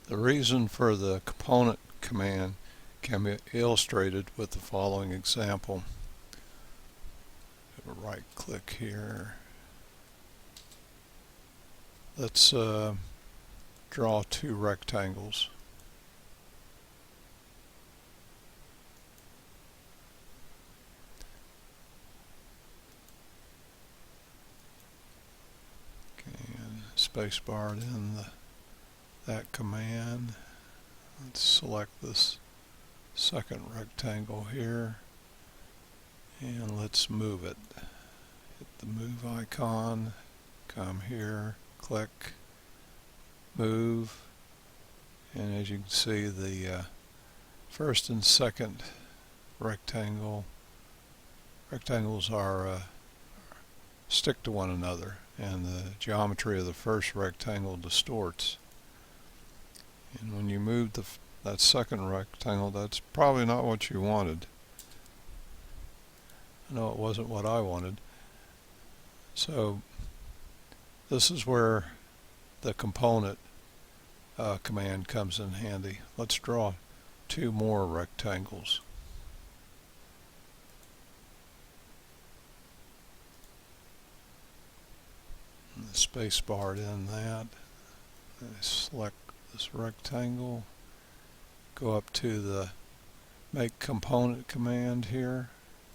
The reason for the component command can be illustrated with the following example. Right click here. Let's draw two rectangles. And spacebar in that command. Let's select this second rectangle here and let's move it. Hit the move icon, come here, click, move, and as you can see the first and second rectangles are stick to one another, and the geometry of the first rectangle distorts. And when you move that second rectangle, that's probably not what you wanted. I know it wasn't what I wanted. So this is where the component command comes in handy. Let's draw two more rectangles. And the space bar in that. I select this rectangle, go up to the make component command here,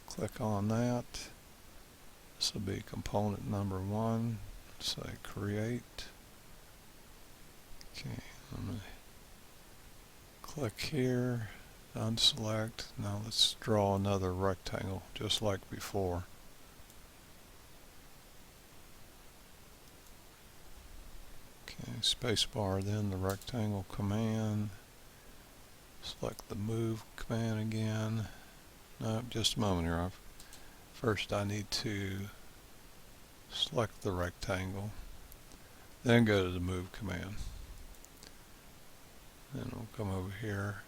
click on that. This will be component number 1. Say create. Okay, I'm going to click here, unselect. Now let's draw another rectangle just like before. Okay, spacebar, then the rectangle command. Select the move command again. No, just a moment here. First I need to select the rectangle, then go to the move command. Then we'll come over here,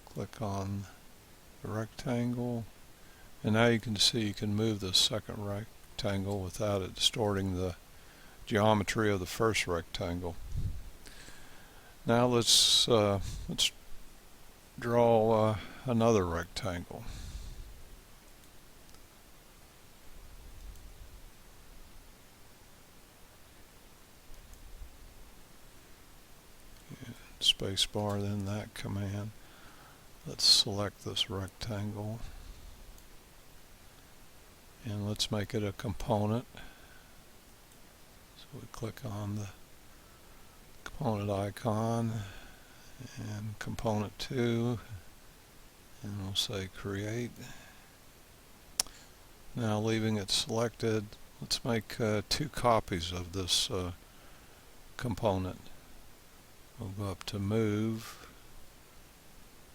click on the rectangle, and now you can see you can move the second rectangle without it distorting the geometry of the first rectangle. Now let's draw another rectangle. Spacebar, then that command. Let's select this rectangle and let's make it a component. So we click on the component icon and component 2, and we'll say create. Now leaving it selected, let's make 2 copies of this component. We'll go up to move,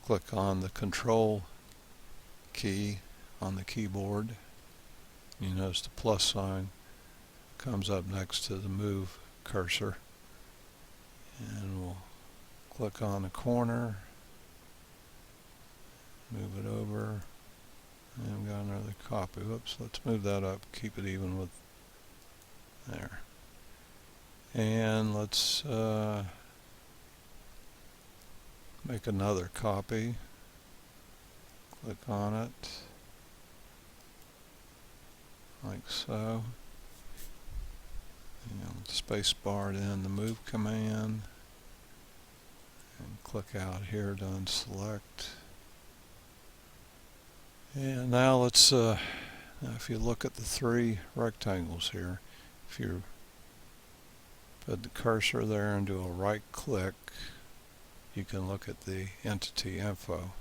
click on the control key on the keyboard. You notice the plus sign comes up next to the move cursor, and we'll click on the corner, move it over, and we've got another copy. Whoops, let's move that up, keep it even with there. And let's make another copy. Click on it, like so. And space bar in the move command, and click out here to unselect. And now let's, now if you look at the 3 rectangles here, if you put the cursor there and do a right click, you can look at the entity info.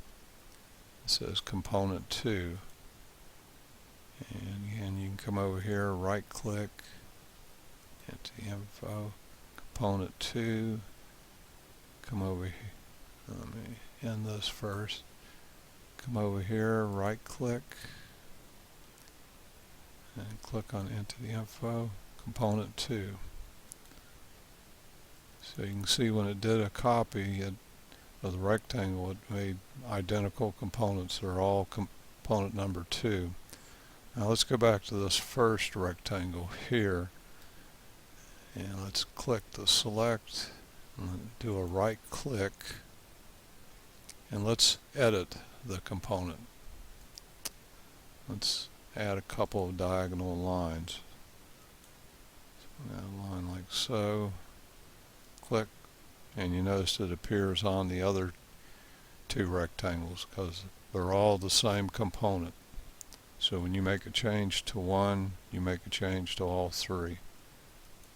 It says component 2. And again, you can come over here, right click, entity info, component 2, come over here. Let me end this first. Come over here, right click, and click on entity info, component 2. So you can see when it did a copy of the rectangle, it made identical components. They're all component number 2. Now let's go back to this first rectangle here, and let's click the select. Do a right click and let's edit the component. Let's add a couple of diagonal lines. Add a line like so. Click, and you notice it appears on the other two rectangles because they're all the same component. So when you make a change to one, you make a change to all three.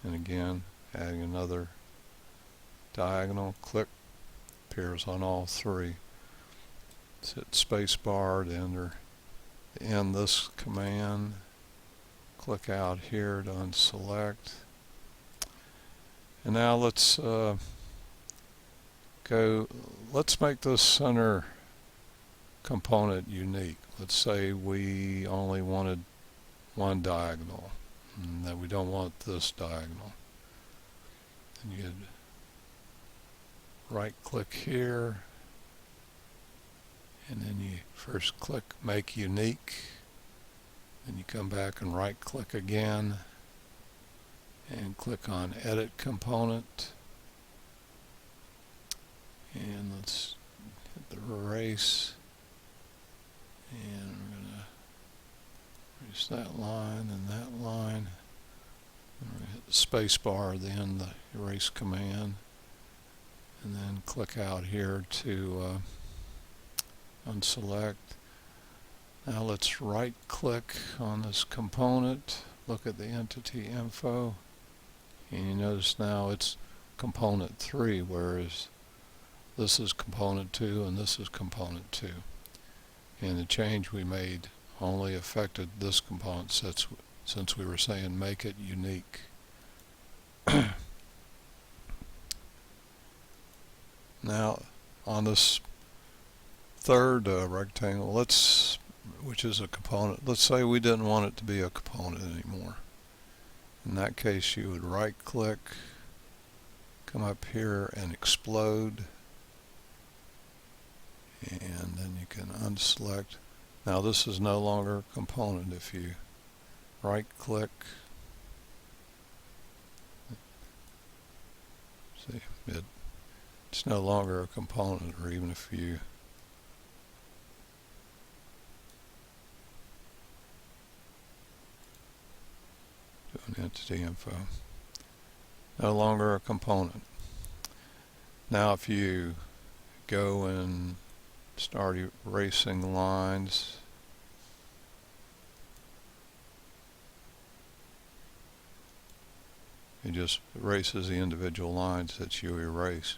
And again, adding another diagonal, click, appears on all three. Let's hit spacebar to end this command. Click out here to unselect. And now let's let's make this center component unique. Let's say we only wanted one diagonal and that we don't want this diagonal. And you'd right click here and then you first click make unique, then you come back and right click again and click on edit component, and let's hit the erase, and we're going to erase that line and that line, and we're going to hit the space bar, then the erase command, and then click out here to unselect. Now let's right click on this component, look at the entity info, and you notice now it's component 3, whereas this is component 2 and this is component 2. And the change we made only affected this component since we were saying make it unique. Now on this third rectangle, which is a component, let's say we didn't want it to be a component anymore. In that case, you would right click, come up here and explode, and then you can unselect. Now this is no longer a component. If you right click, see, it's no longer a component, or even if you do an entity info, no longer a component. Now if you go and start erasing lines, it just erases the individual lines that you erase.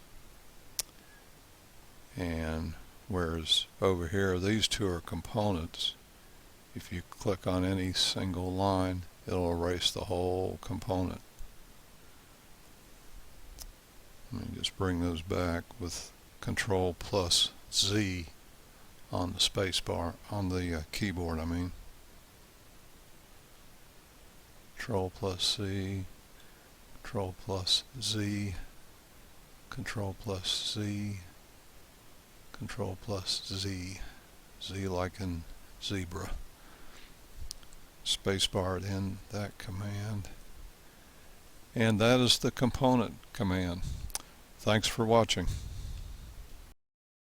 And whereas over here these two are components, if you click on any single line, it'll erase the whole component. Let me just bring those back with Control plus Z on the space bar, on the keyboard I mean. Control plus C, Control plus Z, Control plus Z, Control plus Z, Z like in zebra. Spacebar to end that command. And that is the component command. Thanks for watching.